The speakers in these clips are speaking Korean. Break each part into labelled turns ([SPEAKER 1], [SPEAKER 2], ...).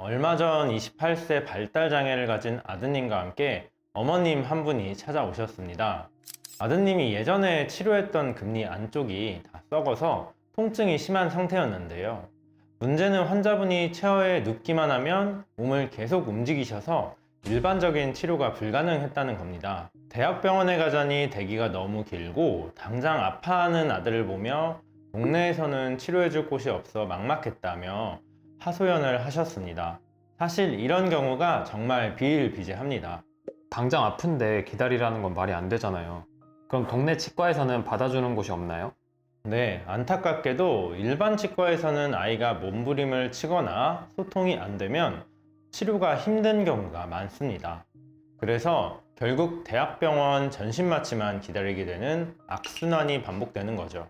[SPEAKER 1] 얼마 전 28세 발달장애를 가진 아드님과 함께 어머님 한 분이 찾아오셨습니다. 아드님이 예전에 치료했던 금니 안쪽이 다 썩어서 통증이 심한 상태였는데요. 문제는 환자분이 체어에 눕기만 하면 몸을 계속 움직이셔서 일반적인 치료가 불가능했다는 겁니다. 대학병원에 가자니 대기가 너무 길고 당장 아파하는 아들을 보며 동네에서는 치료해줄 곳이 없어 막막했다며 하소연을 하셨습니다. 사실 이런 경우가 정말 비일비재합니다.
[SPEAKER 2] 당장 아픈데 기다리라는 건 말이 안 되잖아요. 그럼 동네 치과에서는 받아주는 곳이 없나요?
[SPEAKER 1] 네, 안타깝게도 일반 치과에서는 아이가 몸부림을 치거나 소통이 안 되면 치료가 힘든 경우가 많습니다. 그래서 결국 대학병원 전신마취만 기다리게 되는 악순환이 반복되는 거죠.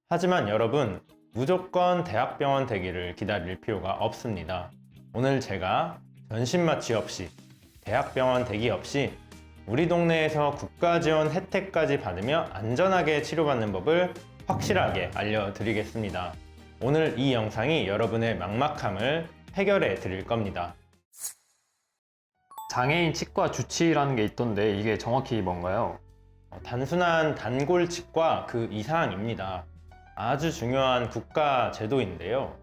[SPEAKER 1] 하지만 여러분, 무조건 대학병원 대기를 기다릴 필요가 없습니다. 오늘 제가 전신마취 없이, 대학병원 대기 없이 우리 동네에서 국가지원 혜택까지 받으며 안전하게 치료받는 법을 확실하게 알려드리겠습니다. 오늘 이 영상이 여러분의 막막함을 해결해 드릴 겁니다.
[SPEAKER 2] 장애인 치과 주치의라는 게 있던데 이게 정확히 뭔가요?
[SPEAKER 1] 단순한 단골치과 그 이상입니다. 아주 중요한 국가 제도인데요.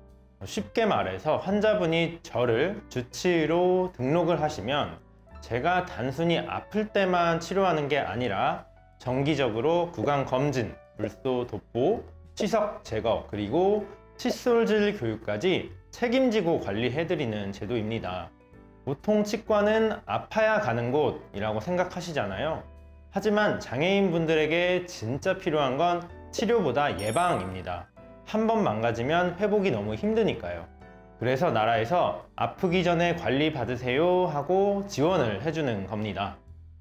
[SPEAKER 1] 쉽게 말해서 환자분이 저를 주치의로 등록을 하시면 제가 단순히 아플 때만 치료하는 게 아니라 정기적으로 구강 검진, 불소 도포, 치석 제거, 그리고 칫솔질 교육까지 책임지고 관리해드리는 제도입니다. 보통 치과는 아파야 가는 곳이라고 생각하시잖아요. 하지만 장애인분들에게 진짜 필요한 건 치료보다 예방입니다. 한 번 망가지면 회복이 너무 힘드니까요. 그래서 나라에서 아프기 전에 관리 받으세요 하고 지원을 해주는 겁니다.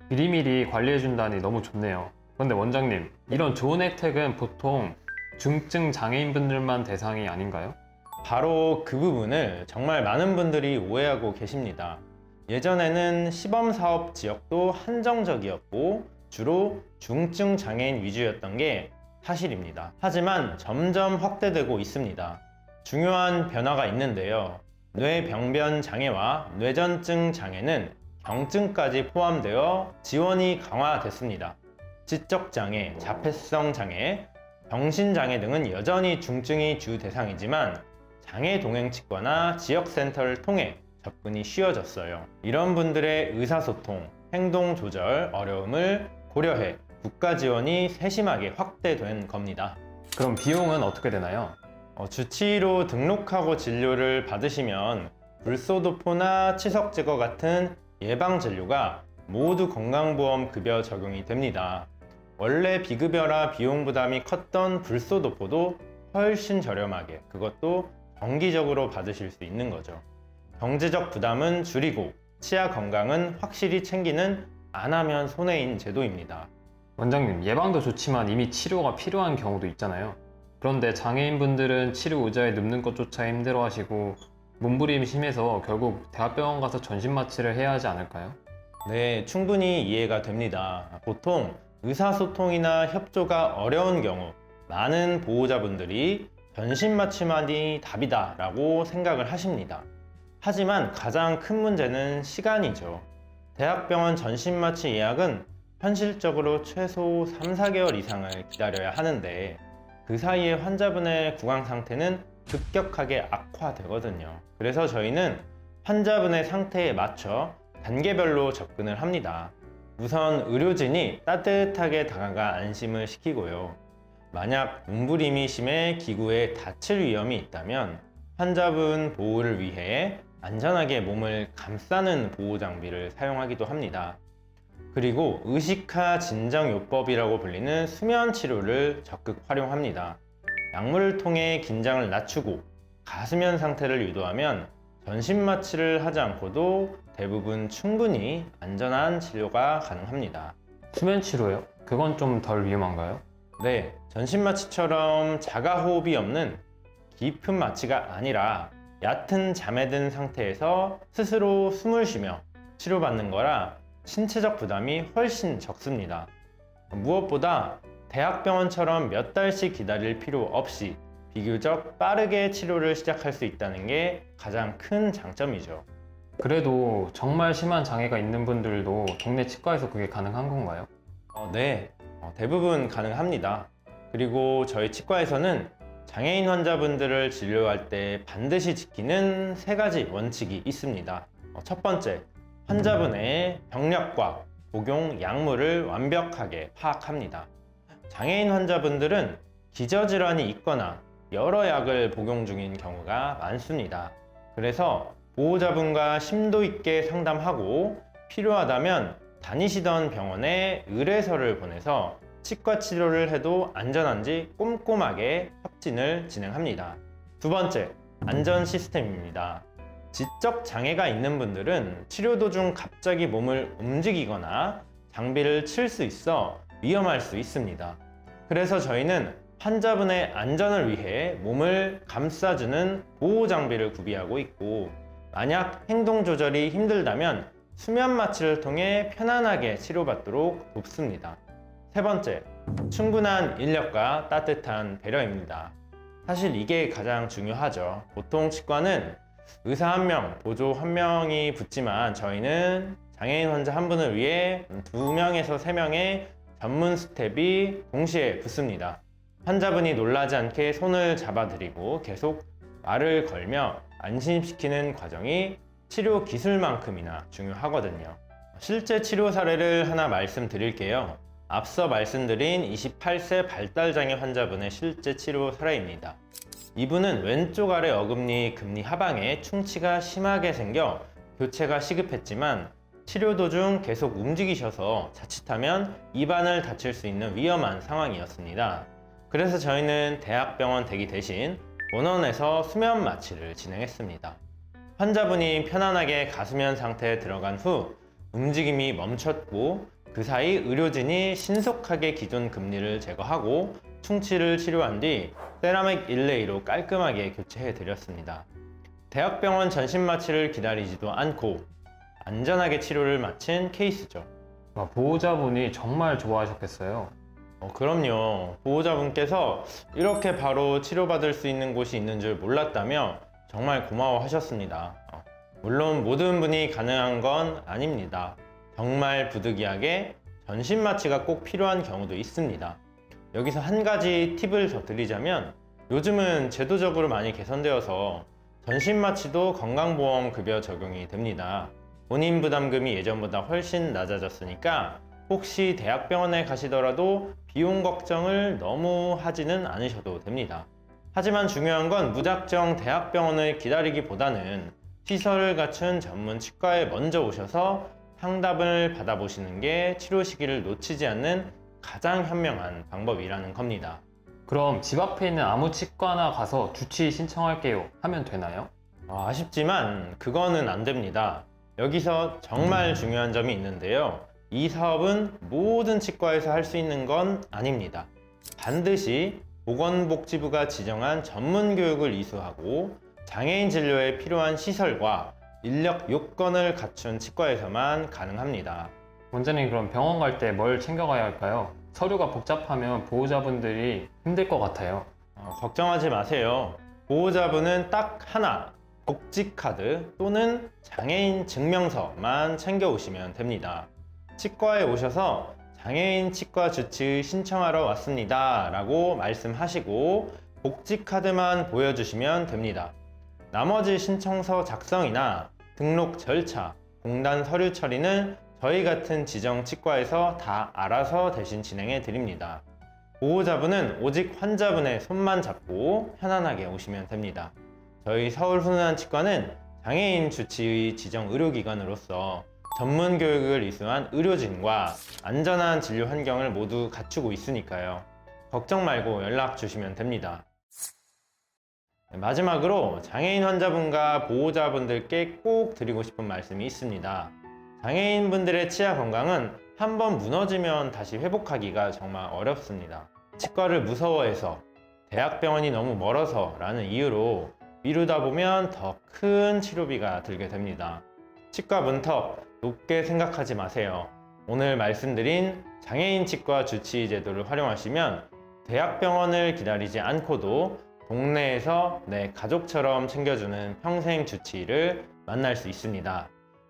[SPEAKER 2] 미리미리 관리해준다니 너무 좋네요. 그런데 원장님, 이런 좋은 혜택은 보통 중증 장애인분들만 대상이 아닌가요?
[SPEAKER 1] 바로 그 부분을 정말 많은 분들이 오해하고 계십니다. 예전에는 시범사업 지역도 한정적이었고 주로 중증 장애인 위주였던 게 사실입니다. 하지만 점점 확대되고 있습니다. 중요한 변화가 있는데요. 뇌병변 장애와 뇌전증 장애는 경증까지 포함되어 지원이 강화됐습니다. 지적장애, 자폐성 장애, 정신장애 등은 여전히 중증이 주 대상이지만 장애동행치과나 지역센터를 통해 접근이 쉬워졌어요. 이런 분들의 의사소통, 행동조절 어려움을 고려해 국가 지원이 세심하게 확대된 겁니다.
[SPEAKER 2] 그럼 비용은 어떻게 되나요?
[SPEAKER 1] 주치의로 등록하고 진료를 받으시면 불소도포나 치석 제거 같은 예방 진료가 모두 건강보험 급여 적용이 됩니다. 원래 비급여라 비용 부담이 컸던 불소도포도 훨씬 저렴하게, 그것도 정기적으로 받으실 수 있는 거죠. 경제적 부담은 줄이고 치아 건강은 확실히 챙기는 안 하면 손해인 제도입니다.
[SPEAKER 2] 원장님, 예방도 좋지만 이미 치료가 필요한 경우도 있잖아요. 그런데 장애인분들은 치료 의자에 눕는 것조차 힘들어하시고 몸부림이 심해서 결국 대학병원 가서 전신마취를 해야 하지 않을까요?
[SPEAKER 1] 네, 충분히 이해가 됩니다. 보통 의사소통이나 협조가 어려운 경우 많은 보호자분들이 전신마취만이 답이다 라고 생각을 하십니다. 하지만 가장 큰 문제는 시간이죠. 대학병원 전신마취 예약은 현실적으로 최소 3-4개월 이상을 기다려야 하는데 그 사이에 환자분의 구강 상태는 급격하게 악화되거든요. 그래서 저희는 환자분의 상태에 맞춰 단계별로 접근을 합니다. 우선 의료진이 따뜻하게 다가가 안심을 시키고요. 만약 몸부림이 심해 기구에 다칠 위험이 있다면 환자분 보호를 위해 안전하게 몸을 감싸는 보호 장비를 사용하기도 합니다. 그리고 의식화 진정요법이라고 불리는 수면 치료를 적극 활용합니다. 약물을 통해 긴장을 낮추고 가수면 상태를 유도하면 전신마취를 하지 않고도 대부분 충분히 안전한 치료가 가능합니다.
[SPEAKER 2] 수면 치료요? 그건 좀 덜 위험한가요?
[SPEAKER 1] 네, 전신마취처럼 자가호흡이 없는 깊은 마취가 아니라 얕은 잠에 든 상태에서 스스로 숨을 쉬며 치료받는 거라 신체적 부담이 훨씬 적습니다. 무엇보다 대학병원처럼 몇 달씩 기다릴 필요 없이 비교적 빠르게 치료를 시작할 수 있다는 게 가장 큰 장점이죠.
[SPEAKER 2] 그래도 정말 심한 장애가 있는 분들도 동네 치과에서 그게 가능한 건가요?
[SPEAKER 1] 네, 대부분 가능합니다. 그리고 저희 치과에서는 장애인 환자분들을 진료할 때 반드시 지키는 세 가지 원칙이 있습니다. 첫 번째, 환자분의 병력과 복용 약물을 완벽하게 파악합니다. 장애인 환자분들은 기저질환이 있거나 여러 약을 복용 중인 경우가 많습니다. 그래서 보호자분과 심도 있게 상담하고 필요하다면 다니시던 병원에 의뢰서를 보내서 치과 치료를 해도 안전한지 꼼꼼하게 확진을 진행합니다. 두 번째, 안전 시스템입니다. 지적 장애가 있는 분들은 치료 도중 갑자기 몸을 움직이거나 장비를 칠 수 있어 위험할 수 있습니다. 그래서 저희는 환자분의 안전을 위해 몸을 감싸주는 보호 장비를 구비하고 있고, 만약 행동 조절이 힘들다면 수면 마취를 통해 편안하게 치료받도록 돕습니다. 세 번째, 충분한 인력과 따뜻한 배려입니다. 사실 이게 가장 중요하죠. 보통 치과는 의사 한 명, 보조 한 명이 붙지만 저희는 장애인 환자 한 분을 위해 2명에서 3명의 전문 스텝이 동시에 붙습니다. 환자분이 놀라지 않게 손을 잡아드리고 계속 말을 걸며 안심시키는 과정이 치료 기술만큼이나 중요하거든요. 실제 치료 사례를 하나 말씀드릴게요. 앞서 말씀드린 28세 발달장애 환자분의 실제 치료 사례입니다. 이분은 왼쪽 아래 어금니 금니 하방에 충치가 심하게 생겨 교체가 시급했지만 치료 도중 계속 움직이셔서 자칫하면 입안을 다칠 수 있는 위험한 상황이었습니다. 그래서 저희는 대학병원 대기 대신 원원에서 수면 마취를 진행했습니다. 환자분이 편안하게 가수면 상태에 들어간 후 움직임이 멈췄고, 그 사이 의료진이 신속하게 기존 금니를 제거하고 충치를 치료한 뒤 세라믹 일레이로 깔끔하게 교체해 드렸습니다. 대학병원 전신 마취를 기다리지도 않고 안전하게 치료를 마친 케이스죠.
[SPEAKER 2] 보호자분이 정말 좋아하셨겠어요.
[SPEAKER 1] 그럼요. 보호자분께서 이렇게 바로 치료받을 수 있는 곳이 있는 줄 몰랐다며 정말 고마워하셨습니다. 물론 모든 분이 가능한 건 아닙니다. 정말 부득이하게 전신 마취가 꼭 필요한 경우도 있습니다. 여기서 한 가지 팁을 더 드리자면, 요즘은 제도적으로 많이 개선되어서 전신 마취도 건강보험 급여 적용이 됩니다. 본인 부담금이 예전보다 훨씬 낮아졌으니까 혹시 대학병원에 가시더라도 비용 걱정을 너무 하지는 않으셔도 됩니다. 하지만 중요한 건 무작정 대학병원을 기다리기보다는 시설을 갖춘 전문 치과에 먼저 오셔서 상담을 받아보시는 게 치료 시기를 놓치지 않는 가장 현명한 방법이라는 겁니다.
[SPEAKER 2] 그럼 집 앞에 있는 아무 치과나 가서 주치 신청할게요 하면 되나요?
[SPEAKER 1] 아쉽지만 그거는 안 됩니다. 여기서 정말 중요한 점이 있는데요. 이 사업은 모든 치과에서 할 수 있는 건 아닙니다. 반드시 보건복지부가 지정한 전문 교육을 이수하고 장애인 진료에 필요한 시설과 인력 요건을 갖춘 치과에서만 가능합니다.
[SPEAKER 2] 원장님, 그럼 병원 갈 때 뭘 챙겨가야 할까요? 서류가 복잡하면 보호자분들이 힘들 것 같아요.
[SPEAKER 1] 걱정하지 마세요. 보호자분은 딱 하나, 복지카드 또는 장애인 증명서만 챙겨 오시면 됩니다. 치과에 오셔서 장애인 치과 주치 신청하러 왔습니다 라고 말씀하시고 복지카드만 보여주시면 됩니다. 나머지 신청서 작성이나 등록 절차, 공단 서류 처리는 저희 같은 지정 치과에서 다 알아서 대신 진행해 드립니다. 보호자분은 오직 환자분의 손만 잡고 편안하게 오시면 됩니다. 저희 서울훈훈안치과는 장애인 주치의 지정 의료기관으로서 전문 교육을 이수한 의료진과 안전한 진료 환경을 모두 갖추고 있으니까요. 걱정 말고 연락 주시면 됩니다. 마지막으로 장애인 환자분과 보호자분들께 꼭 드리고 싶은 말씀이 있습니다. 장애인분들의 치아 건강은 한번 무너지면 다시 회복하기가 정말 어렵습니다. 치과를 무서워해서, 대학병원이 너무 멀어서 라는 이유로 미루다 보면 더 큰 치료비가 들게 됩니다. 치과 문턱 높게 생각하지 마세요. 오늘 말씀드린 장애인 치과 주치의 제도를 활용하시면 대학병원을 기다리지 않고도 동네에서 내 가족처럼 챙겨주는 평생 주치의를 만날 수 있습니다.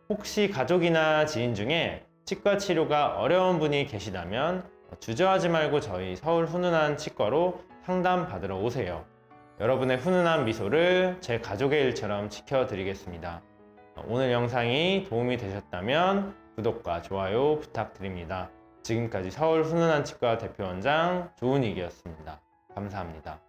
[SPEAKER 1] 혹시 가족이나 지인 중에 치과 치료가 어려운 분이 계시다면 주저하지 말고 저희 서울 훈훈한 치과로 상담 받으러 오세요. 여러분의 훈훈한 미소를 제 가족의 일처럼 지켜드리겠습니다. 오늘 영상이 도움이 되셨다면 구독과 좋아요 부탁드립니다. 지금까지 서울 훈훈한 치과 대표원장 조은익이었습니다. 감사합니다.